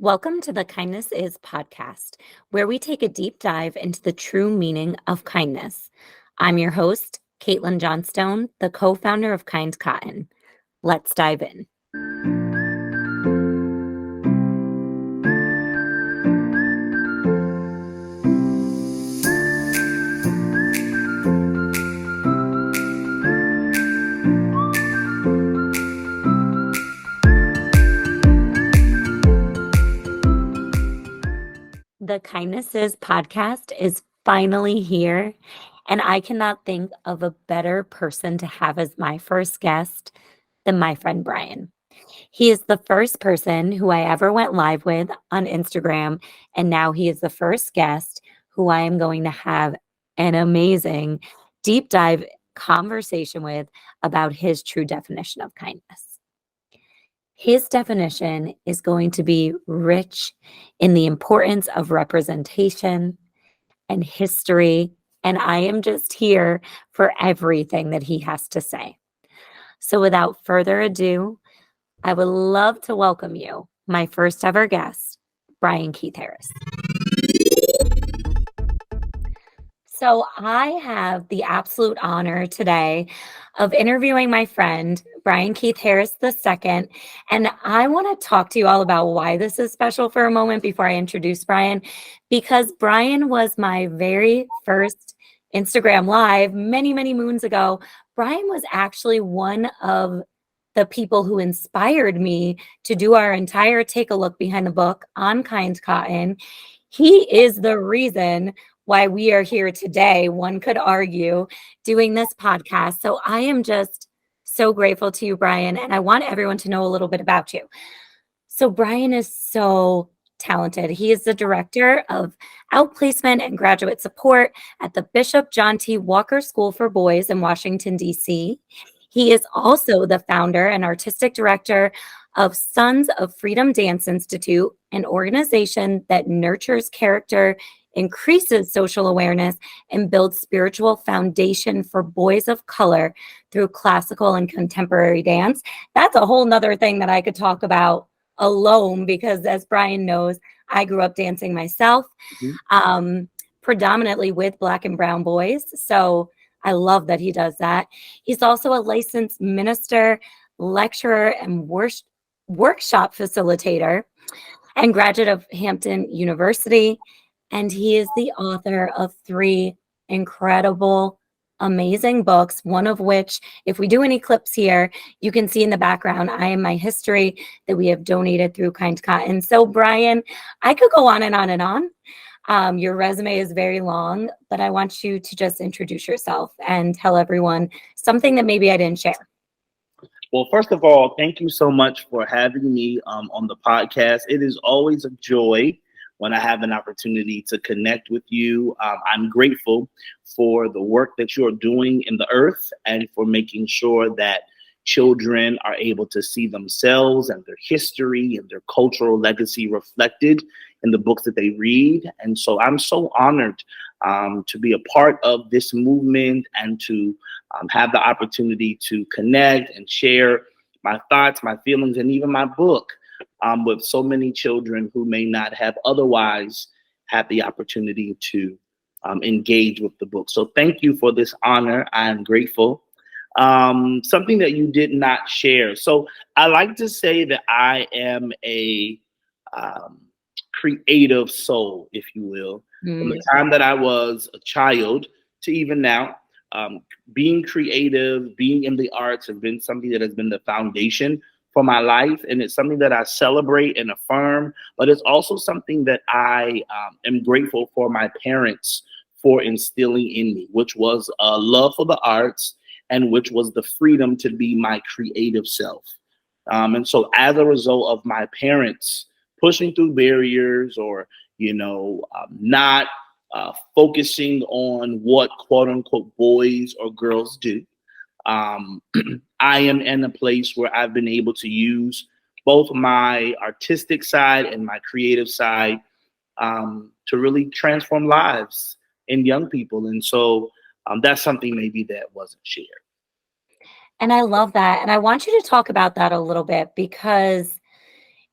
Welcome to the Kindness Is podcast, where we take a deep dive into the true meaning of kindness. I'm your host, Kaitlin Johnstone, the co-founder of Kind Cotton. Let's dive in. The Kindness Is podcast is finally here, and I cannot think of a better person to have as my first guest than my friend Brian. He is the first person who I ever went live with on Instagram, and now he is the first guest who I am going to have an amazing deep dive conversation with about his true definition of kindness. His definition is going to be rich in the importance of representation and history, and I am just here for everything that he has to say. So without further ado, I would love to welcome you, my first ever guest, Brian Keith Harris. So I have the absolute honor today of interviewing my friend, Brian Keith Harris II. And I want to talk to you all about why this is special for a moment before I introduce Brian, because Brian was my very first Instagram Live many, many moons ago. Brian was actually one of the people who inspired me to do our entire Take a Look Behind the Book on Kind Cotton. He is the reason why we are here today, one could argue, doing this podcast. So I am just so grateful to you, Brian, and I want everyone to know a little bit about you. So Brian is so talented. He is the director of outplacement and graduate support at the Bishop John T. Walker School for Boys in Washington, D.C. He is also the founder and artistic director of Sons of Freedom Dance Institute, an organization that nurtures character, increases social awareness, and builds spiritual foundation for boys of color through classical and contemporary dance. That's a whole nother thing that I could talk about alone, because as Brian knows, I grew up dancing myself, predominantly with Black and brown boys. So I love that he does that. He's also a licensed minister, lecturer, and workshop facilitator, and graduate of Hampton University. And he is the author of 3 incredible, amazing books, one of which, if we do any clips here, you can see in the background, I Am My History, that we have donated through Kind Cotton. So Brian, I could go on and on and on. Your resume is very long, but I want you to just introduce yourself and tell everyone something that maybe I didn't share. Well, first of all, thank you so much for having me on the podcast. It is always a joy when I have an opportunity to connect with you. I'm grateful for the work that you're doing in the earth and for making sure that children are able to see themselves and their history and their cultural legacy reflected in the books that they read. And so I'm so honored to be a part of this movement and to have the opportunity to connect and share my thoughts, my feelings, and even my book with so many children who may not have otherwise had the opportunity to engage with the book. So thank you for this honor. I am grateful. Something that you did not share. So I like to say that I am a creative soul, if you will. From the time that I was a child to even now, being creative, being in the arts have been something that has been the foundation for my life. And it's something that I celebrate and affirm, but it's also something that I am grateful for my parents for instilling in me, which was a love for the arts and which was the freedom to be my creative self. And so as a result of my parents pushing through barriers or, not focusing on what quote unquote boys or girls do, I am in a place where I've been able to use both my artistic side and my creative side to really transform lives in young people. And so that's something maybe that wasn't shared. And I love that. And I want you to talk about that a little bit, because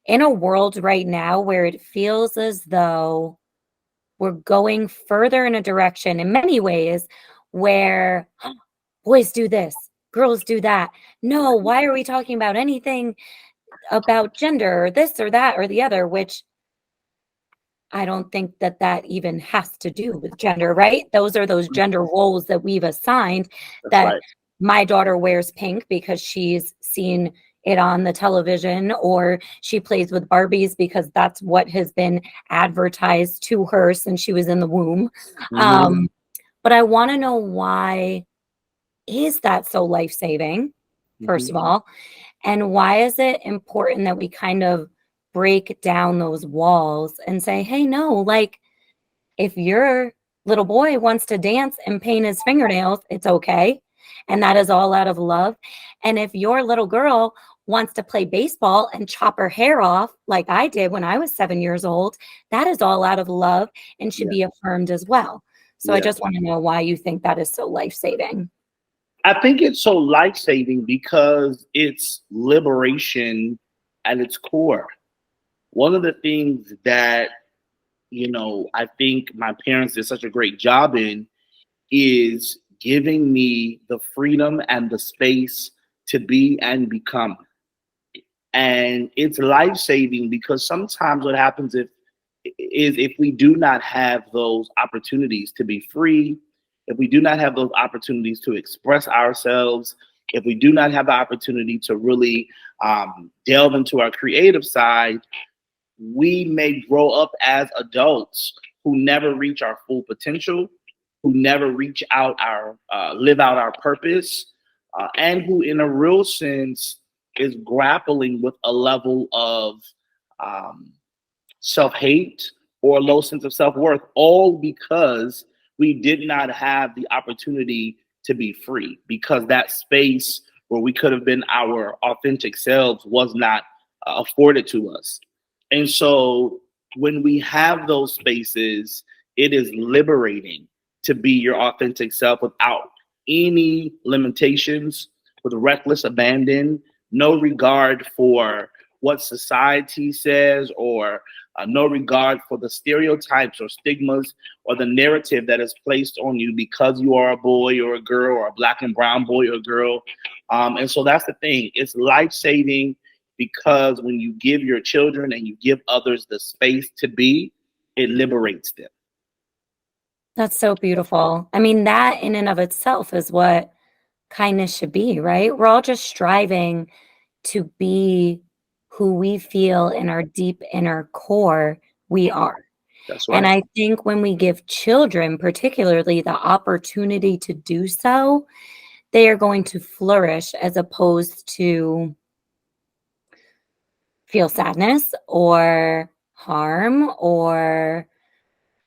in a world right now where it feels as though we're going further in a direction in many ways where boys do this, girls do that. No, why are we talking about anything about gender or this or that or the other, which I don't think that that even has to do with gender, right? Those are those gender roles that we've assigned, That's that right. my daughter wears pink because she's seen it on the television, or she plays with Barbies because that's what has been advertised to her since she was in the womb. Hmm. Um, but I want to know, why is that so life-saving, first Hmm. of all? And why is it important that we kind of break down those walls and say, hey, no, like, if your little boy wants to dance and paint his fingernails, it's okay. And that is all out of love. And if your little girl wants to play baseball and chop her hair off, like I did when I was 7 years old, that is all out of love and should Yeah. be affirmed as well. So I Yeah. just want to know why you think that is so life saving. I think it's so life saving because it's liberation at its core. One of the things that, I think my parents did such a great job in is giving me the freedom and the space to be and become. And it's life saving because sometimes what happens if we do not have those opportunities to be free, if we do not have those opportunities to express ourselves, if we do not have the opportunity to really delve into our creative side, we may grow up as adults who never reach our full potential, who never reach out our live out our purpose, and who, in a real sense, is grappling with a level of um, self hate or a low sense of self worth, all because we did not have the opportunity to be free, because that space where we could have been our authentic selves was not afforded to us. And so when we have those spaces, it is liberating to be your authentic self without any limitations, with reckless abandon, no regard for what society says, or no regard for the stereotypes or stigmas or the narrative that is placed on you because you are a boy or a girl, or a black and brown boy or girl. And so that's the thing. It's life saving because when you give your children and you give others the space to be, it liberates them. That's so beautiful. I mean, that in and of itself is what kindness should be, right? We're all just striving to be who we feel in our deep inner core we are. That's And right. I think when we give children, particularly, the opportunity to do so, they are going to flourish as opposed to feel sadness or harm or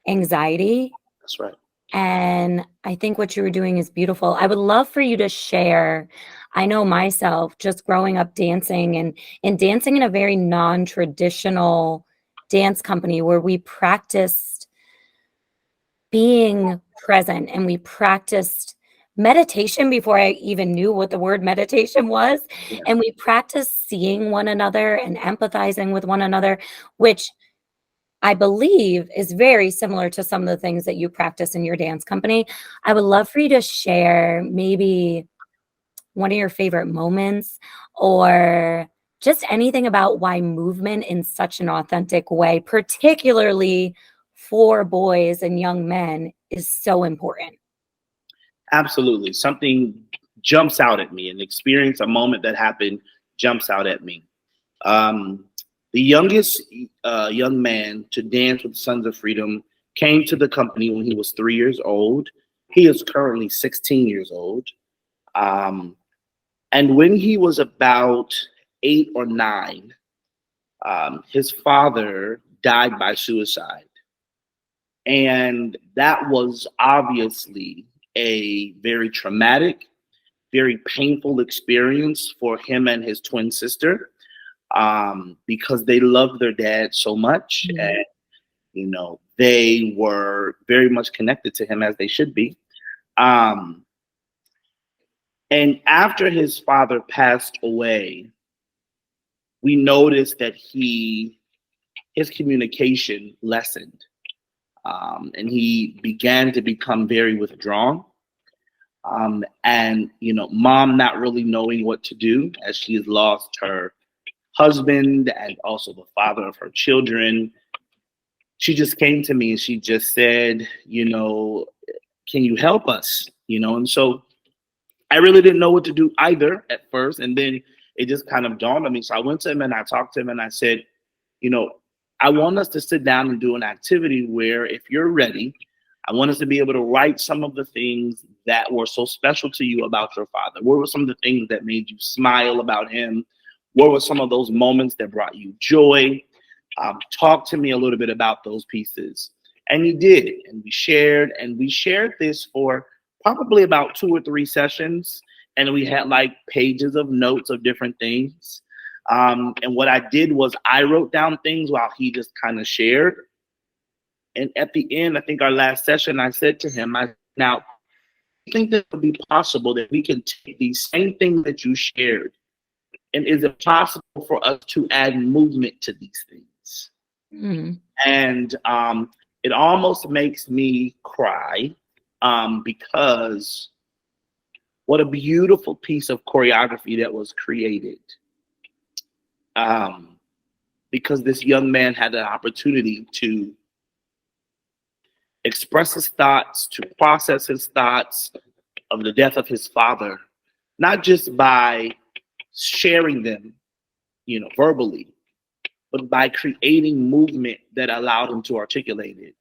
anxiety. That's right. And I think what you were doing is beautiful. I would love for you to share. I know myself, just growing up dancing, and dancing in a very non-traditional dance company where we practiced being present and we practiced meditation before I even knew what the word meditation was. Yeah. And we practiced seeing one another and empathizing with one another, which I believe is very similar to some of the things that you practice in your dance company. I would love for you to share maybe one of your favorite moments, or just anything about why movement in such an authentic way, particularly for boys and young men, is so important. Absolutely. Something jumps out at me, an experience, a moment that happened jumps out at me. Um, the youngest young man to dance with Sons of Freedom came to the company when he was 3 years old. He is currently 16 years old. Um, and when he was about 8 or 9, his father died by suicide. And that was obviously a very traumatic, very painful experience for him and his twin sister, because they loved their dad so much. Mhm. And, they were very much connected to him, as they should be. Um, and after his father passed away, we noticed that his communication lessened, and he began to become very withdrawn. And mom not really knowing what to do as she has lost her husband and also the father of her children. She just came to me and she just said, can you help us? And so I really didn't know what to do either at first. And then it just kind of dawned on me. So I went to him and I talked to him and I said, you know, I want us to sit down and do an activity where, if you're ready, I want us to be able to write some of the things that were so special to you about your father. What were some of the things that made you smile about him? What were some of those moments that brought you joy? Talk to me a little bit about those pieces. And he did. And we shared this for probably about 2 or 3 sessions. And we had like pages of notes of different things. And what I did was I wrote down things while he just kind of shared. And at the end, I think our last session, I said to him, now, I think that it would be possible that we can take these same things that you shared, and is it possible for us to add movement to these things? Mm-hmm. And it almost makes me cry, because what a beautiful piece of choreography that was created. Because this young man had an opportunity to express his thoughts, to process his thoughts of the death of his father, not just by sharing them, verbally, but by creating movement that allowed him to articulate it.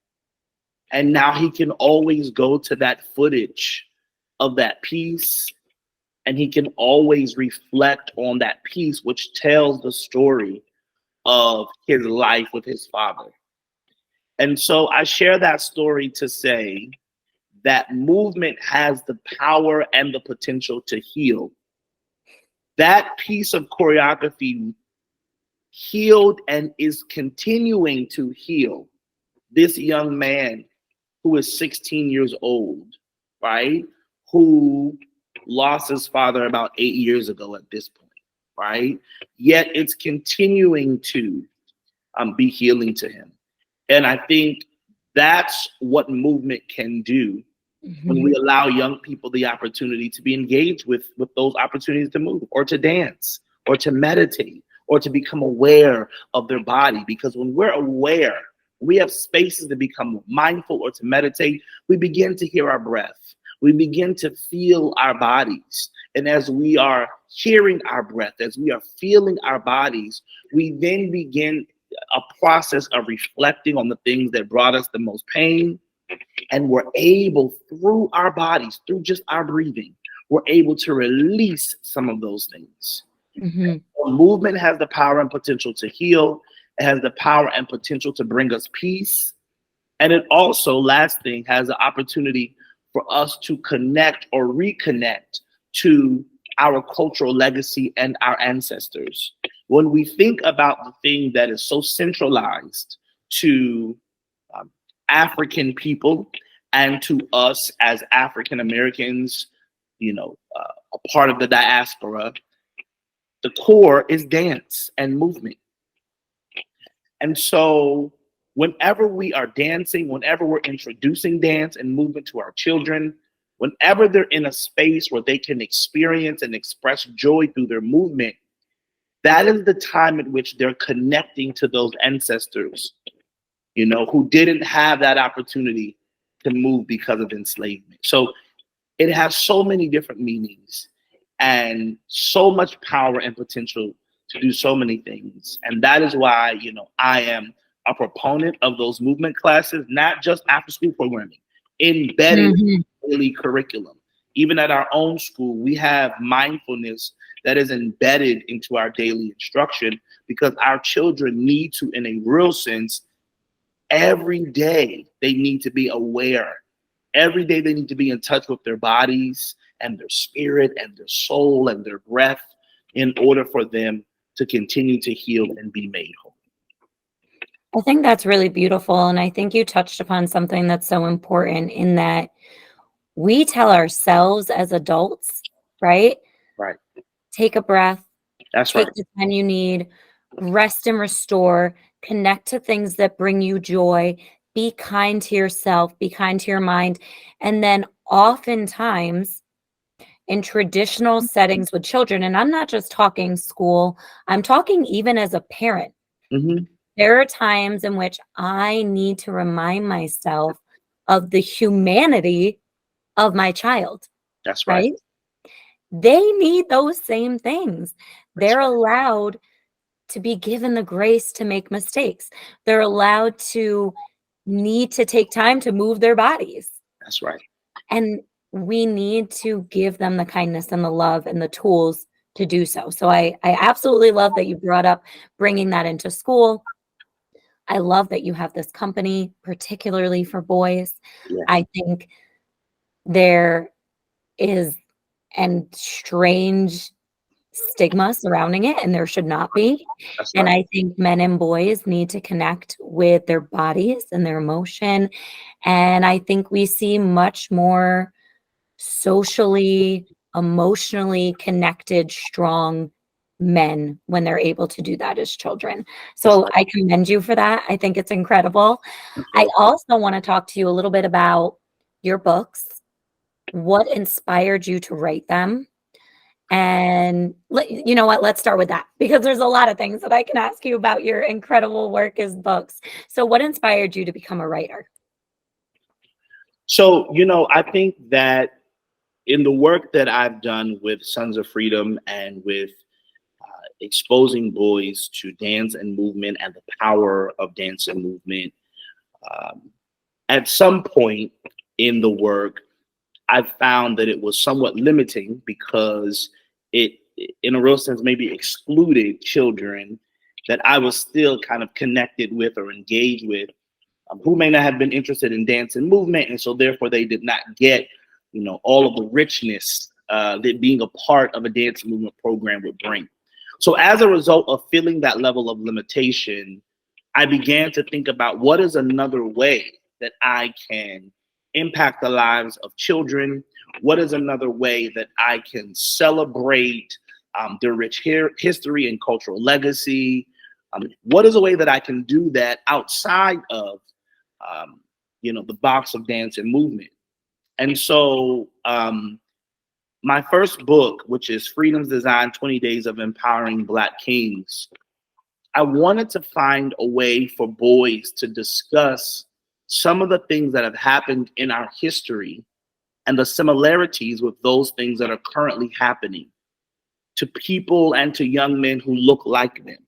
And now he can always go to that footage of that piece, and he can always reflect on that piece, which tells the story of his life with his father. And so I share that story to say that movement has the power and the potential to heal. That piece of choreography healed and is continuing to heal this young man who is 16 years old, right? Who lost his father about 8 years ago at this point, right? Yet it's continuing to be healing to him. And I think that's what movement can do when we allow young people the opportunity to be engaged with those opportunities to move or to dance or to meditate or to become aware of their body. Because when we're aware, we have spaces to become mindful or to meditate, we begin to hear our breath. We begin to feel our bodies. And as we are hearing our breath, as we are feeling our bodies, we then begin a process of reflecting on the things that brought us the most pain. And we're able, through our bodies, through just our breathing, we're able to release some of those things. Mm-hmm. Movement has the power and potential to heal. It has the power and potential to bring us peace. And it also, last thing, has the opportunity for us to connect or reconnect to our cultural legacy and our ancestors. When we think about the thing that is so centralized to African people and to us as African Americans, a part of the diaspora, the core is dance and movement. And so whenever we are dancing, whenever we're introducing dance and movement to our children, whenever they're in a space where they can experience and express joy through their movement, that is the time at which they're connecting to those ancestors, who didn't have that opportunity to move because of enslavement. So it has so many different meanings and so much power and potential to do so many things. And that is why, I am a proponent of those movement classes, not just after school programming, embedded in daily curriculum. Even at our own school, we have mindfulness that is embedded into our daily instruction, because our children need to, in a real sense, every day they need to be aware. Every day they need to be in touch with their bodies and their spirit and their soul and their breath in order for them to continue to heal and be made whole. I think that's really beautiful. And I think you touched upon something that's so important, in that we tell ourselves as adults, right? Right. Take a breath. That's take right. the time you need. rest and restore, connect to things that bring you joy, be kind to yourself, be kind to your mind. And then oftentimes in traditional settings with children, and I'm not just talking school, I'm talking even as a parent. Mm-hmm. There are times in which I need to remind myself of the humanity of my child, That's right. right? They need those same things. That's They're right. allowed to be given the grace to make mistakes. They're allowed to need to take time to move their bodies. That's right. And we need to give them the kindness and the love and the tools to do so. So I absolutely love that you brought up bringing that into school. I love that you have this company, particularly for boys. Yeah. I think there is and strange stigma surrounding it, and there should not be. That's And right. I think men and boys need to connect with their bodies and their emotion. And I think we see much more socially, emotionally connected, strong men when they're able to do that as children. That's So I commend you for that. I think it's incredible. I right. also want to talk to you a little bit about your books, what inspired you to write them. And you know what? Let's start with that because there's a lot of things that I can ask you about your incredible work as books. So, what inspired you to become a writer? So, I think that in the work that I've done with Sons of Freedom and with exposing boys to dance and movement and the power of dance and movement, um, at some point in the work, I found that it was somewhat limiting because it, in a real sense, maybe excluded children that I was still kind of connected with or engaged with, who may not have been interested in dance and movement, and so therefore they did not get, all of the richness that being a part of a dance movement program would bring. So as a result of feeling that level of limitation, I began to think about what is another way that I can impact the lives of children. What is another way that I can celebrate their rich history and cultural legacy? What is a way that I can do that outside of the box of dance and movement? And so my first book, which is Freedom's Design 20 Days of Empowering Black Kings, I wanted to find a way for boys to discuss some of the things that have happened in our history and the similarities with those things that are currently happening to people and to young men who look like them.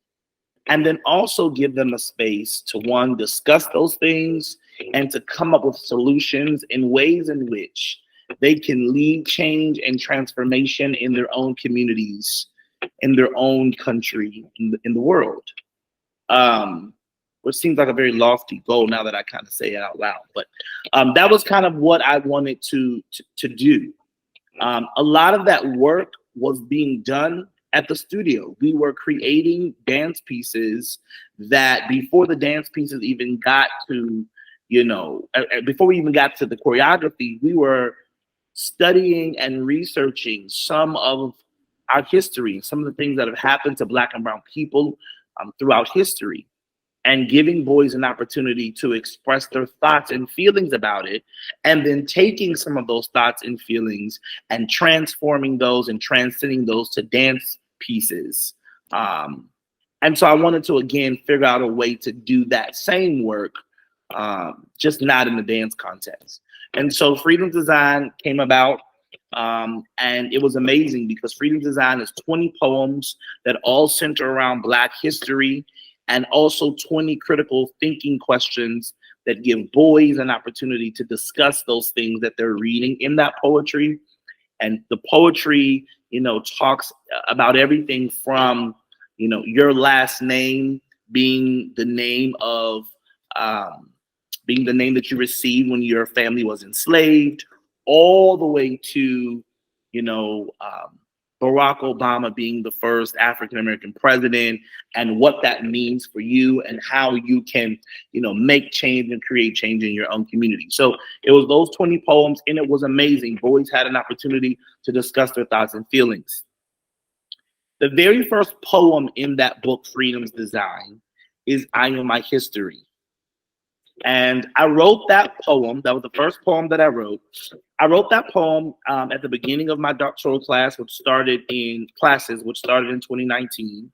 And then also give them a space to, one, discuss those things and to come up with solutions in ways in which they can lead change and transformation in their own communities, in their own country, in the world. Which seems like a very lofty goal now that I kind of say it out loud. But that was kind of what I wanted to do. A lot of that work was being done at the studio. We were creating dance pieces that before the dance pieces even got to, before we even got to the choreography, we were studying and researching some of our history, some of the things that have happened to Black and Brown people throughout history, and giving boys an opportunity to express their thoughts and feelings about it, and then taking some of those thoughts and feelings and transforming those and transcending those to dance pieces. And so I wanted to, again, figure out a way to do that same work, just not in the dance context. And so Freedom Design came about, and it was amazing because Freedom Design is 20 poems that all center around Black history, and also 20 critical thinking questions that give boys an opportunity to discuss those things that they're reading in that poetry. And the poetry, talks about everything from, your last name being the name of, being the name that you received when your family was enslaved, all the way to, Barack Obama being the first African-American president, and what that means for you and how you can, make change and create change in your own community. So it was those 20 poems, and it was amazing. Boys had an opportunity to discuss their thoughts and feelings. The very first poem in that book, Freedom's Design, is I Am My History. And I wrote that poem. That was the first poem that I wrote. I wrote that poem at the beginning of my doctoral class, which started in 2019.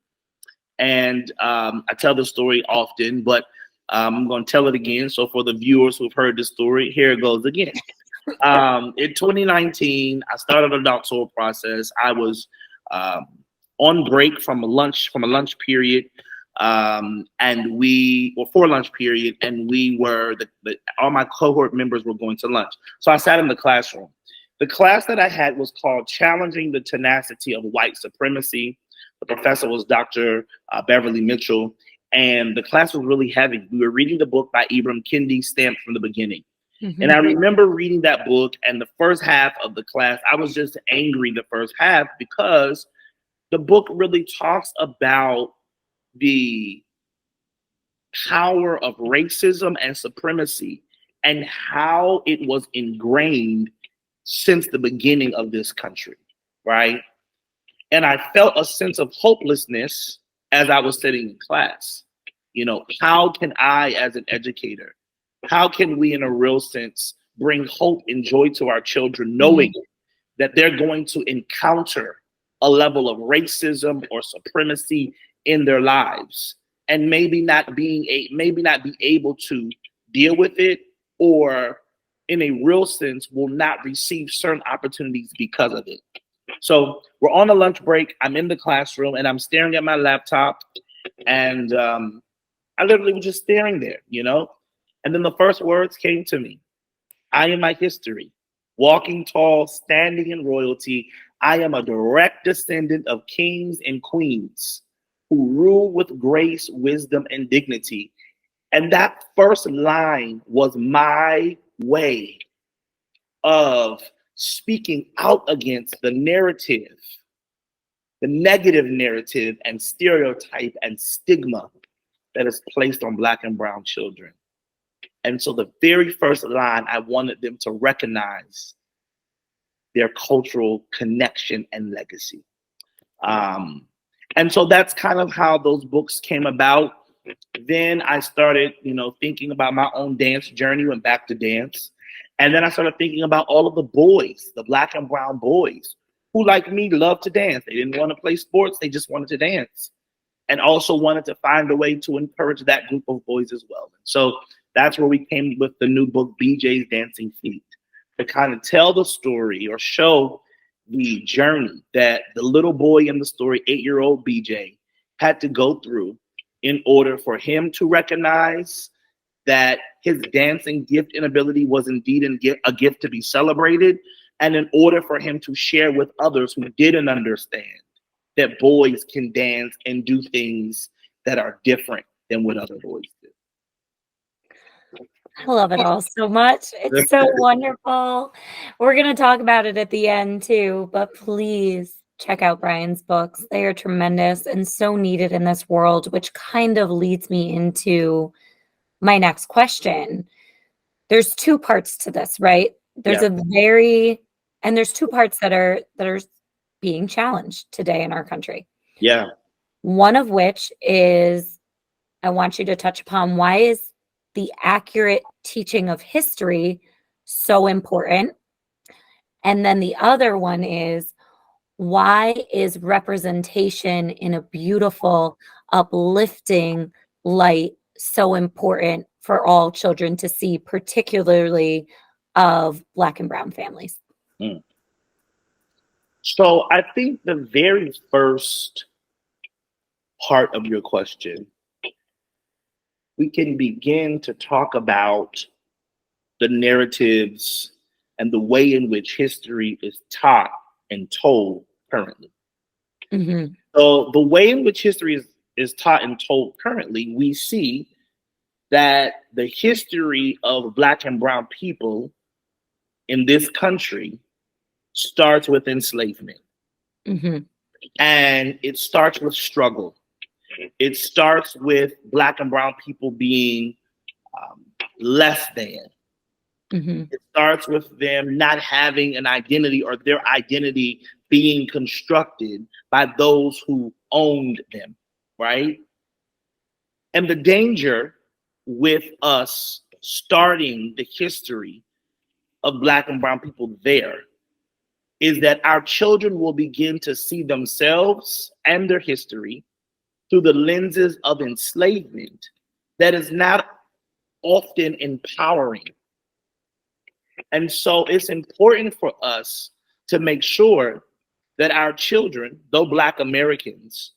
And I tell the story often, but I'm going to tell it again. So for the viewers who've heard this story, here it goes again. In 2019, I started a doctoral process. I was on break from a lunch period, for lunch period, and we were all my cohort members were going to lunch. So I sat in the classroom. The class that I had was called "Challenging the Tenacity of White Supremacy." The professor was Dr. Beverly Mitchell, and the class was really heavy. We were reading the book by Ibram Kendi, Stamped from the Beginning. Mm-hmm. And I remember reading that book, and the first half of the class, I was just angry the first half because the book really talks about the power of racism and supremacy and how it was ingrained since the beginning of this country, right? And I felt a sense of hopelessness as I was sitting in class. You know, how can I, as an educator, how can we in a real sense bring hope and joy to our children, knowing that they're going to encounter a level of racism or supremacy in their lives and maybe not be able to deal with it, or in a real sense will not receive certain opportunities because of it. So we're on a lunch break. I'm in the classroom and I'm staring at my laptop, and I literally was just staring there, you know? And then the first words came to me. I am my history. Walking tall, standing in royalty, I am a direct descendant of kings and queens who rule with grace, wisdom, and dignity. And that first line was my way of speaking out against the narrative, the negative narrative and stereotype and stigma that is placed on Black and brown children. And so the very first line, I wanted them to recognize their cultural connection and legacy. And so that's kind of how those books came about. Then I started, thinking about my own dance journey, went back to dance. And then I started thinking about all of the boys, the Black and brown boys, who, like me, loved to dance. They didn't want to play sports. They just wanted to dance, and also wanted to find a way to encourage that group of boys as well. And so that's where we came with the new book, BJ's Dancing Feet, to kind of tell the story or show the journey that the little boy in the story, 8-year-old BJ, had to go through in order for him to recognize that his dancing gift and ability was indeed a gift to be celebrated, and in order for him to share with others who didn't understand that boys can dance and do things that are different than what other boys do. I love it all so much. It's so wonderful. We're going to talk about it at the end too, but please check out Brian's books. They are tremendous and so needed in this world, which kind of leads me into my next question. There's two parts to this, right? There's there's two parts that are being challenged today in our country. Yeah. One of which is, I want you to touch upon, why is the accurate teaching of history so important? And then the other one is, why is representation in a beautiful, uplifting light so important for all children to see, particularly of Black and brown families? So I think the very first part of your question, we can begin to talk about the narratives and the way in which history is taught and told currently. Mm-hmm. So the way in which history is taught and told currently, we see that the history of Black and brown people in this country starts with enslavement. Mm-hmm. And it starts with struggle. It starts with Black and brown people being less than. Mm-hmm. It starts with them not having an identity, or their identity being constructed by those who owned them, right? And the danger with us starting the history of Black and brown people there is that our children will begin to see themselves and their history through the lenses of enslavement that is not often empowering. And so it's important for us to make sure that our children, though Black Americans,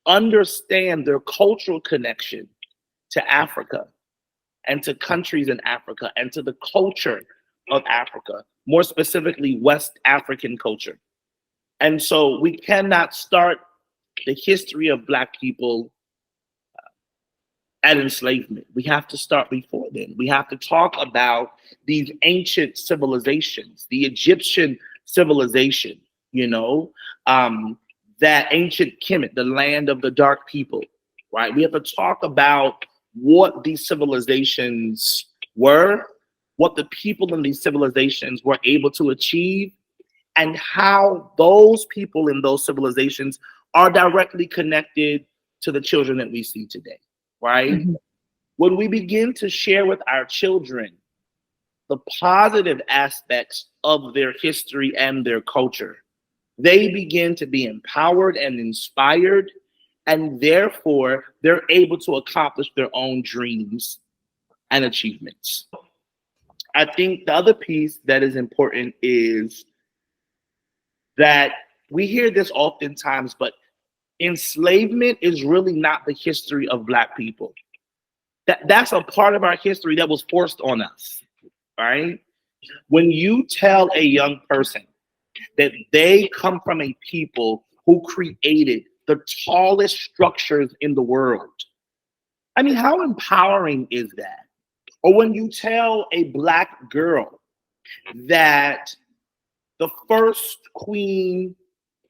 understand their cultural connection to Africa and to countries in Africa and to the culture of Africa, more specifically West African culture. And so we cannot start the history of Black people at enslavement. We have to start before then. We have to talk about these ancient civilizations, the Egyptian civilization, that ancient Kemet, the land of the dark people, right? We have to talk about what these civilizations were, what the people in these civilizations were able to achieve, and how those people in those civilizations are directly connected to the children that we see today, right? Mm-hmm. When we begin to share with our children the positive aspects of their history and their culture, they begin to be empowered and inspired, and therefore they're able to accomplish their own dreams and achievements. I think the other piece that is important is that we hear this oftentimes, but enslavement is really not the history of Black people. That's a part of our history that was forced on us, right? When you tell a young person that they come from a people who created the tallest structures in the world, I mean, how empowering is that? Or when you tell a Black girl that the first queen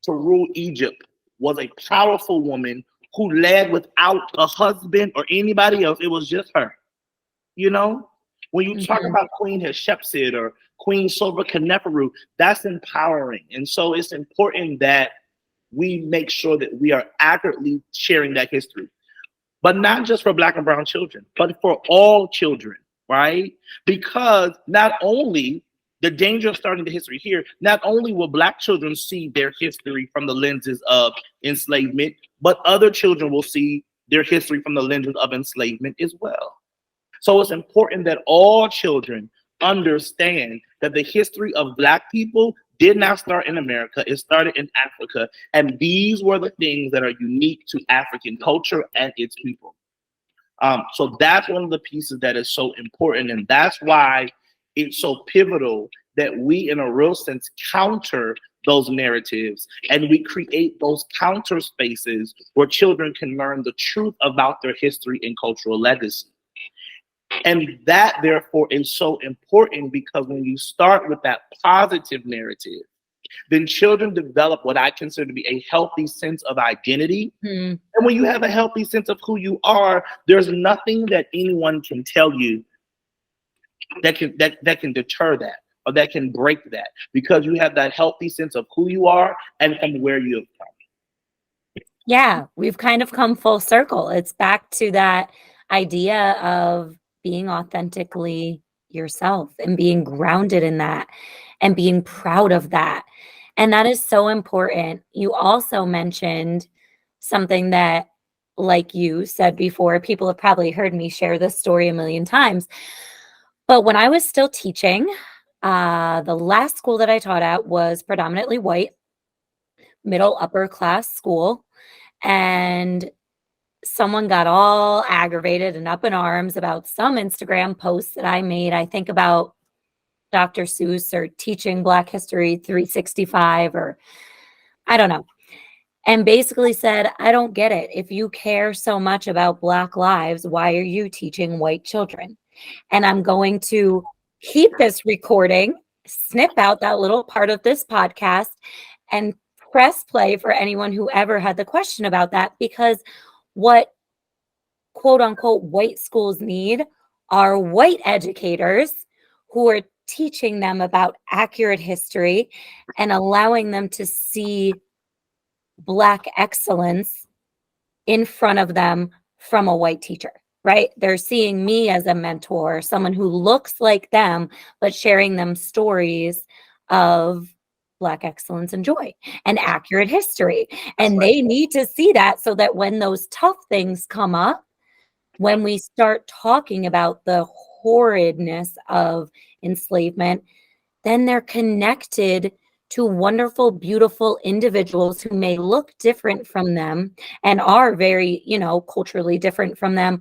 to rule Egypt was a powerful woman who led without a husband or anybody else, it was just her. When you talk about Queen Hatshepsut or Queen Sobekneferu, that's empowering. And so it's important that we make sure that we are accurately sharing that history. But not just for Black and brown children, but for all children, right? Because not only the danger of starting the history here, not only will Black children see their history from the lenses of enslavement, but other children will see their history from the lenses of enslavement as well. So it's important that all children understand that the history of Black people did not start in America. It started in Africa. And these were the things that are unique to African culture and its people. So that's one of the pieces that is so important. And that's why it's so pivotal that we, in a real sense, counter those narratives and we create those counter spaces where children can learn the truth about their history and cultural legacy. And that, therefore, is so important because when you start with that positive narrative, then children develop what I consider to be a healthy sense of identity. And when you have a healthy sense of who you are, there's nothing that anyone can tell you that can deter that or that can break that, because you have that healthy sense of who you are and from where you have come. Yeah, we've kind of come full circle. It's back to that idea of being authentically yourself and being grounded in that and being proud of that. And that is so important. You also mentioned something that, like you said before, people have probably heard me share this story a million times. But when I was still teaching, the last school that I taught at was predominantly white, middle upper class school. And someone got all aggravated and up in arms about some Instagram posts that I made. I think about Dr. Seuss or teaching Black History 365 or I don't know. And basically said, I don't get it. If you care so much about Black lives, why are you teaching white children? And I'm going to keep this recording, snip out that little part of this podcast, and press play for anyone who ever had the question about that, because what quote unquote white schools need are white educators who are teaching them about accurate history and allowing them to see Black excellence in front of them from a white teacher, right? They're seeing me as a mentor, someone who looks like them, but sharing them stories of Black excellence and joy and accurate history. And they need to see that so that when those tough things come up, when we start talking about the horridness of enslavement, then they're connected to wonderful, beautiful individuals who may look different from them and are very, culturally different from them,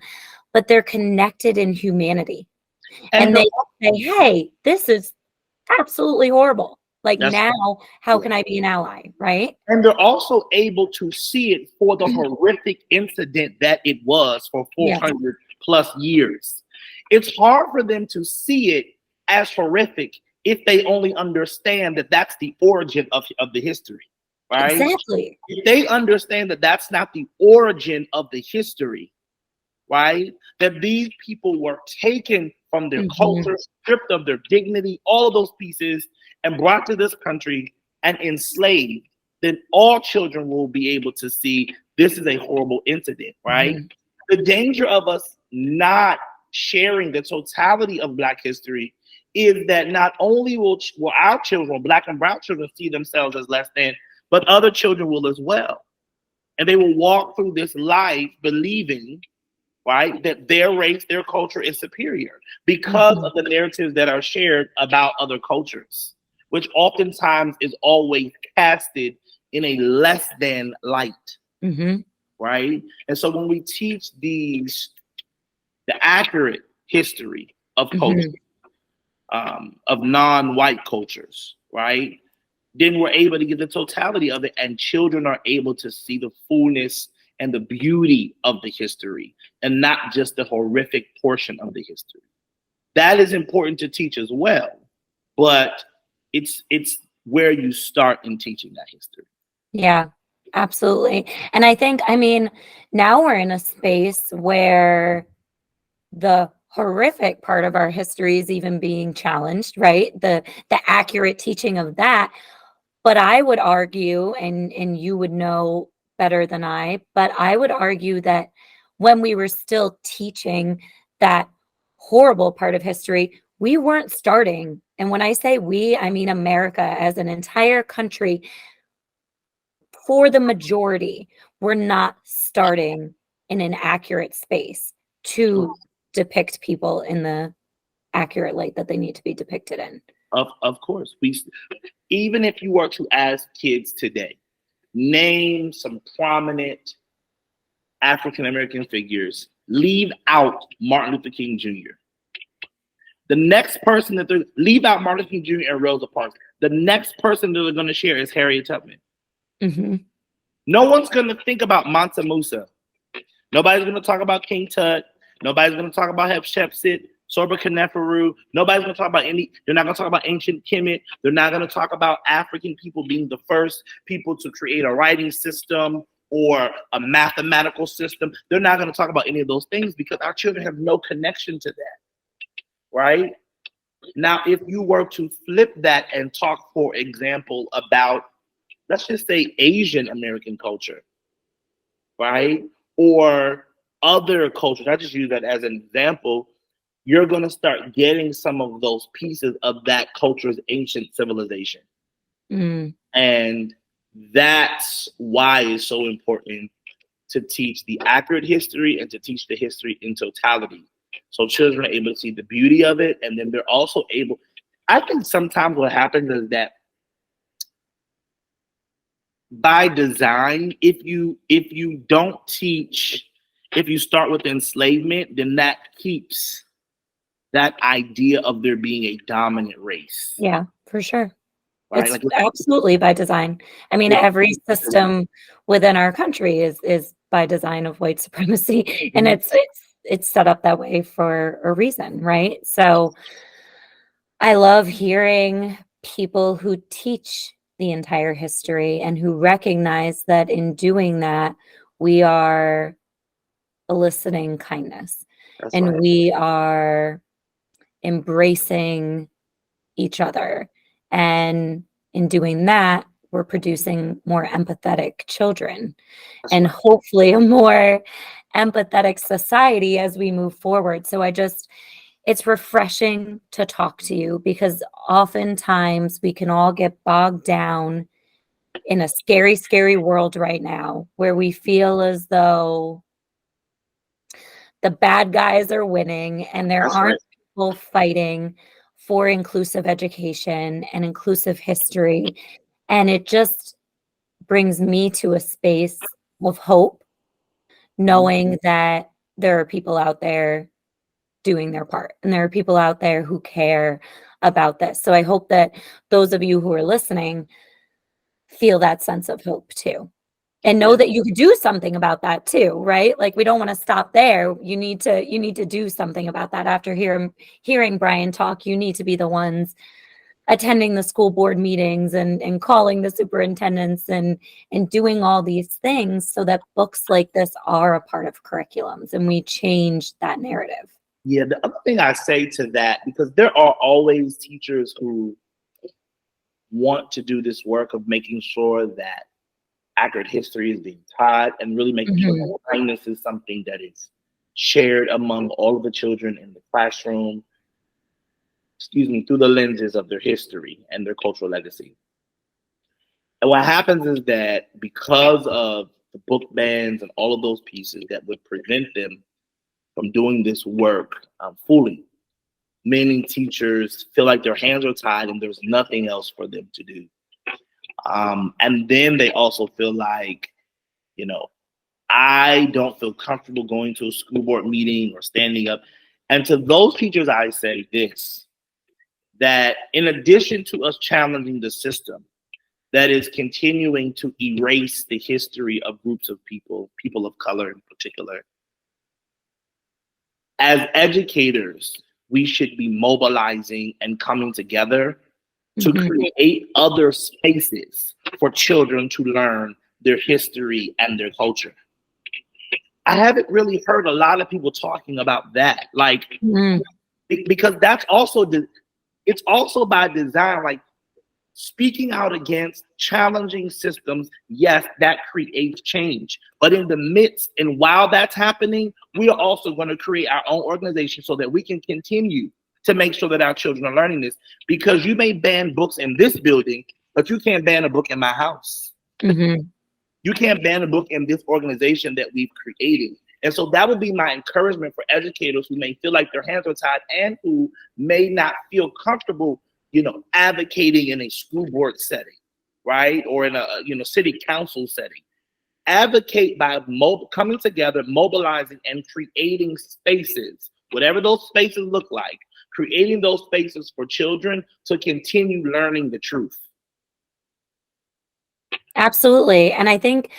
but they're connected in humanity. And they say, hey, this is absolutely horrible. Like, now, how can I be an ally, right? And they're also able to see it for the horrific incident that it was for 400 plus years. It's hard for them to see it as horrific if they only understand that that's the origin of the history, right? Exactly. If they understand that that's not the origin of the history, right? That these people were taken from their culture, stripped of their dignity, all of those pieces, and brought to this country and enslaved, then all children will be able to see this is a horrible incident, right? The danger of us not sharing the totality of Black history is that not only will our children, Black and brown children, see themselves as less than, but other children will as well. And they will walk through this life believing, right, that their race, their culture is superior because of the narratives that are shared about other cultures, which oftentimes is always casted in a less than light, right? And so when we teach the accurate history of culture, of non-white cultures, right, then we're able to get the totality of it, and children are able to see the fullness and the beauty of the history and not just the horrific portion of the history. That is important to teach as well, but it's where you start in teaching that history. Yeah, absolutely. And I think, now we're in a space where the horrific part of our history is even being challenged, right? The accurate teaching of that. But I would argue, and you would know better than I, but I would argue that when we were still teaching that horrible part of history, we weren't starting. And when I say we, I mean America as an entire country. For the majority, we're not starting in an accurate space to depict people in the accurate light that they need to be depicted in. Of course. Even if you were to ask kids today, name some prominent African American figures, leave out Martin Luther King Jr. The next person that they leave out Martin Luther King Jr. and Rosa Parks. The next person that they're going to share is Harriet Tubman. No one's going to think about Mansa Musa. Nobody's going to talk about King Tut. Nobody's going to talk about Hatshepsut, Sorba Kneferu. Nobody's going to talk about they're not going to talk about ancient Kemet. They're not going to talk about African people being the first people to create a writing system or a mathematical system. They're not going to talk about any of those things because our children have no connection to that, right? Now, if you were to flip that and talk, for example, about, let's just say, Asian American culture, right? Or other cultures, I just use that as an example, you're going to start getting some of those pieces of that culture's ancient civilization. And that's why it's so important to teach the accurate history and to teach the history in totality. So children are able to see the beauty of it, and then they're also able, I think sometimes what happens is that by design, if you don't teach, if you start with enslavement, then that keeps that idea of there being a dominant race. Yeah, for sure. Right? It's absolutely by design. Every system within our country is by design of white supremacy, and it's set up that way for a reason, right? So I love hearing people who teach the entire history and who recognize that in doing that, we are eliciting kindness. That's and right. We are embracing each other. And in doing that, we're producing more empathetic children and right. hopefully a more empathetic society as we move forward. So it's refreshing to talk to you because oftentimes we can all get bogged down in a scary, scary world right now where we feel as though the bad guys are winning and there That's right. aren't people fighting for inclusive education and inclusive history. And it just brings me to a space of hope, Mhm. knowing that there are people out there doing their part and there are people out there who care about this. So I hope that those of you who are listening feel that sense of hope too. And know Yeah. that you could do something about that too, right? Like we don't want to stop there. You need to do something about that. After hearing Brian talk, you need to be the ones attending the school board meetings and calling the superintendents and doing all these things so that books like this are a part of curriculums and we change that narrative. Yeah. The other thing I say to that, because there are always teachers who want to do this work of making sure that accurate history is being taught and really making sure Mhm. that kindness is something that is shared among all of the children in the classroom, through the lenses of their history and their cultural legacy. And what happens is that because of the book bans and all of those pieces that would prevent them from doing this work fully, many teachers feel like their hands are tied and there's nothing else for them to do. And then they also feel like, you know, I don't feel comfortable going to a school board meeting or standing up. And to those teachers, I say this, that in addition to us challenging the system that is continuing to erase the history of groups of people, people of color in particular, as educators, we should be mobilizing and coming together to Mhm. create other spaces for children to learn their history and their culture. I haven't really heard a lot of people talking about that. Like, Mm. because that's also it's also by design. Like speaking out against challenging systems, yes, that creates change. But in the midst and while that's happening, we are also going to create our own organization so that we can continue to make sure that our children are learning this. Because you may ban books in this building, but you can't ban a book in my house. Mhm. You can't ban a book in this organization that we've created. And so that would be my encouragement for educators who may feel like their hands are tied and who may not feel comfortable, advocating in a school board setting, right? Or in a, city council setting. Advocate by coming together, mobilizing and creating spaces, whatever those spaces look like, creating those spaces for children to continue learning the truth. Absolutely. And I think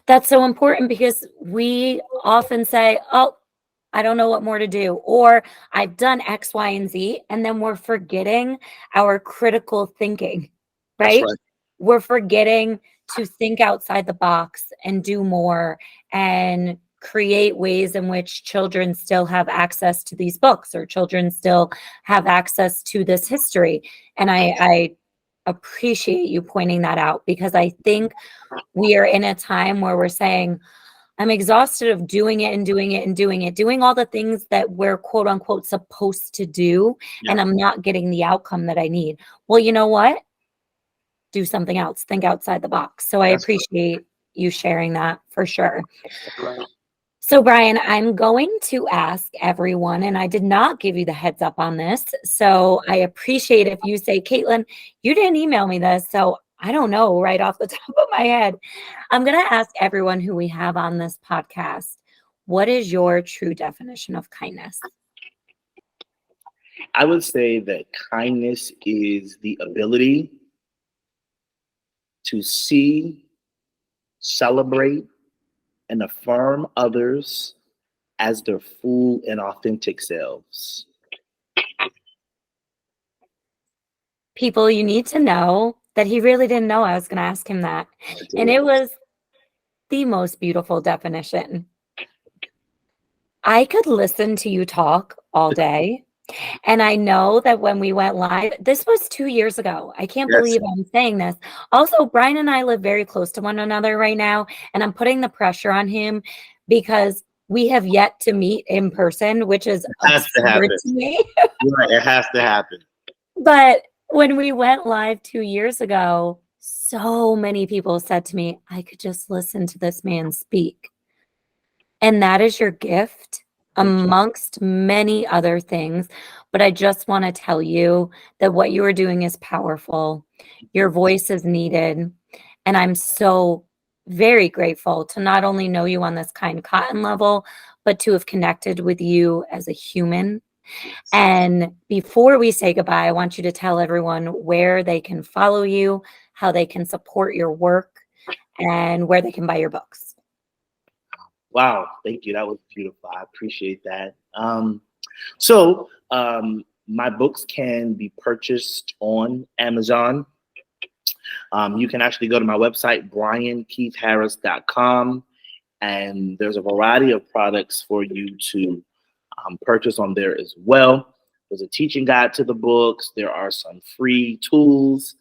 that's so important because we often say, oh, I don't know what more to do, or I've done X, Y, and Z, and then we're forgetting our critical thinking, That's right? right. We're forgetting to think outside the box and do more and create ways in which children still have access to these books or children still have access to this history. And I appreciate you pointing that out because I think we are in a time where we're saying, I'm exhausted of doing it and doing it and doing it, doing all the things that we're quote unquote supposed to do, Yeah. and I'm not getting the outcome that I need. Well, you know what? Do something else, think outside the box. So I That's appreciate you sharing that for sure. right. So, Brian, I'm going to ask everyone, and I did not give you the heads up on this. So I appreciate if you say, Kaitlin, you didn't email me this. So I don't know right off the top of my head. I'm going to ask everyone who we have on this podcast, what is your true definition of kindness? I would say that kindness is the ability to see, celebrate, and affirm others as their full and authentic selves. People, you need to know that he really didn't know I was going to ask him that. I And did. it was the most beautiful definition. I could listen to you talk all day. And I know that when we went live, this was 2 years ago. I can't Yes. believe I'm saying this. Also, Brian and I live very close to one another right now, and I'm putting the pressure on him because we have yet to meet in person, which is It has to absurd happen. to me. Right. It has to happen. But when we went live 2 years ago, so many people said to me, "I could just listen to this man speak." And that is your gift Thank you. amongst many other things. But I just want to tell you that what you are doing is powerful. Your voice is needed. And I'm so very grateful to not only know you on this kind cotton level, but to have connected with you as a human. Yes. And before we say goodbye, I want you to tell everyone where they can follow you, how they can support your work, and where they can buy your books. Wow. Thank you. That was beautiful. I appreciate that. So my books can be purchased on Amazon. You can actually go to my website, briankeithharris.com, and there's a variety of products for you to purchase on there as well. There's a teaching guide to the books. There are some free tools.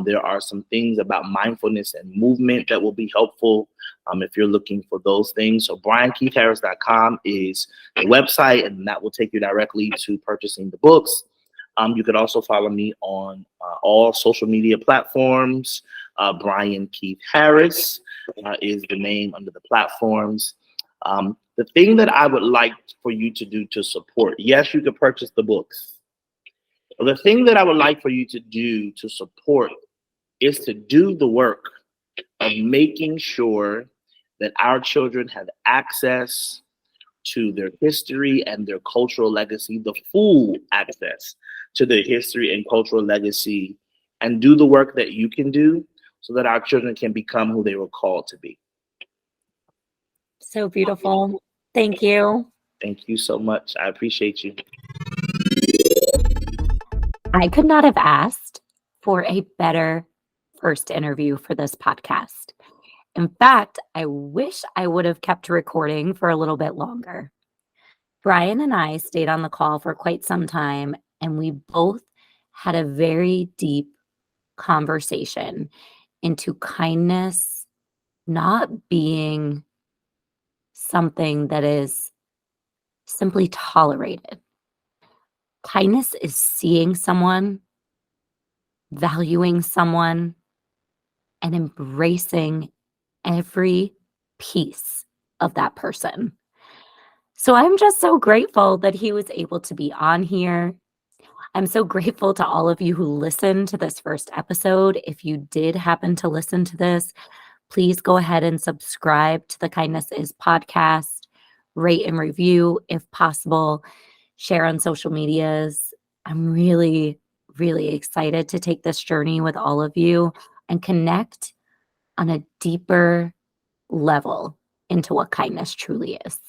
There are some things about mindfulness and movement that will be helpful if you're looking for those things. So briankeithharris.com is the website, and that will take you directly to purchasing the books. You could also follow me on all social media platforms. Brian Keith Harris is the name under the platforms. The thing that I would like for you to do to support, yes, you could purchase the books. But the thing that I would like for you to do to support is to do the work of making sure that our children have access to their history and their cultural legacy, the full access to their history and cultural legacy, and do the work that you can do so that our children can become who they were called to be. So beautiful. Thank you. Thank you so much. I appreciate you. I could not have asked for a better first interview for this podcast. In fact, I wish I would have kept recording for a little bit longer. Brian and I stayed on the call for quite some time, and we both had a very deep conversation into kindness not being something that is simply tolerated. Kindness is seeing someone, valuing someone, and embracing every piece of that person. So I'm just so grateful that he was able to be on here. I'm so grateful to all of you who listened to this first episode. If you did happen to listen to this, please go ahead and subscribe to the Kindness Is podcast, rate and review if possible, share on social medias. I'm really, really excited to take this journey with all of you and connect on a deeper level into what kindness truly is.